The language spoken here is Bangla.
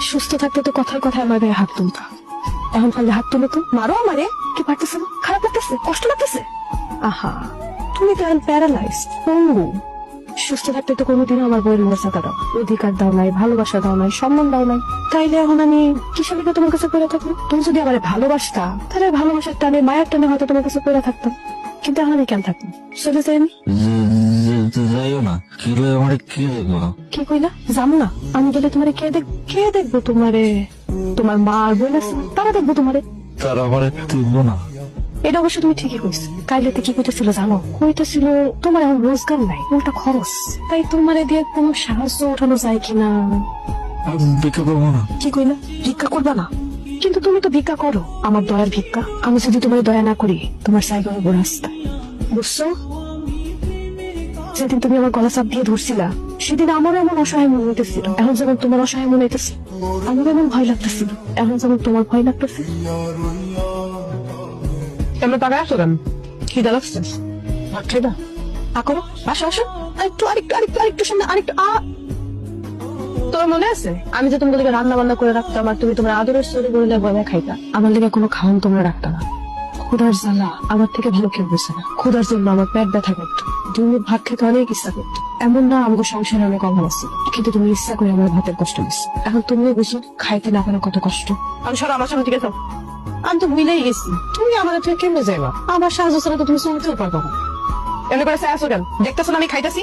সুস্থ থাকতে তো কথার কথায় আমার গায়ে হাত তুলতা, এখন পারলে হাত তুলে তো মারো আমারে। কি পারতেছে না? খারাপ লাগতেছে? কষ্ট লাগতেছে? আহা, তুমি তো এখন প্যারালাইজ, পঙ্গু। সুস্থ থাকতে তো কোনোদিনও আমার বইয়ের মর্যাদা দাও, অধিকার দাও নাই, ভালোবাসা দাও নাই, সম্মান দাও নাই। তাইলে এখন আমি কিসের লিগে তোমার কাছে পড়ে থাকবো? তুমি যদি আমার ভালোবাসতা, তাহলে ভালোবাসার টানে, মায়ের টানে হয়তো তোমার কাছে পড়ে থাকতাম। কিন্তু এখন আমি কেন থাকবো? চলে যাই আমি। যাইও না, কি আমার কি দেখবো? কি কইলা? যাবো না? আমি গেলে তোমারে কে দেখবো? তোমারে তোমার মা আর বোন আছে, তারা দেখবো তোমারে। তারা আমার দেখবো না। এটা অবশ্য তুমি ঠিকই কইছো। কাইলেতে কি কইতেছিল জানো? কইতেছিল তোমার এখন রোজগার নাই, উল্টা খরচ, তাই তোমারে দিয়ে কোনো সাহায্য ওঠানো যায় কিনা। আমি ভিক্ষা করবো না। কি কইলা? ভিক্ষা করবা না? কিন্তু তুমি তো ভিক্ষা করো, আমার দয়ার ভিক্ষা। আমি যদি তোমার দয়া না করি, তোমার সাইকেল উপর রাস্তায়, বুঝছো? যেদিন তুমি আমার গলা চাপ দিয়ে ধরছিলা, সেদিন আমারও এমন অসহায় মনে হইতেছিল। এখন যেমন তোমার অসহায় মনে হইতেছে, আমার এমন ভয় লাগতেছিল। এখন যেমন তোমার ভয় লাগতেছে। তোমরা টাকা আসো কেন? খিদা লাগছে? ভাত খাইবা? করো, আসো আসো। আরেকটু সামনে, তোর মনে আছে আমি যে তোমাদের রান্না বান্না করে রাখতাম, আর তুমি তোমার আদরের সরে বলে বলে খাইতা? আমার লেগে কোনো খাওয়ান তোমরা রাখতা না। ক্ষুধার জ্বালা আমার থেকে ভালো কেউ বুঝে না। ক্ষুধার জন্য আমার পেট ব্যথা করতো, তুমি ভাত খেতে অনেক ইচ্ছা করতো। এমন না আমাকে সংসারে অনেক অভাব আছে, কিন্তু তুমি ইচ্ছা করে আমার ভাতের কষ্ট দিচ্ছি। এখন তুমিও বুঝো খাইতে না পারে কত কষ্ট। আমি সব আমার সামনে থেকে যাও। আমি তো ভুলেই গেছি, তুমি আমাদের থেকে কেমনে যাইবা? আমার সাহায্য ছাড়া তো তুমি চলতেও পারবো না। এমনি করে আসো কেন? দেখতেছো না আমি খাইতেছি?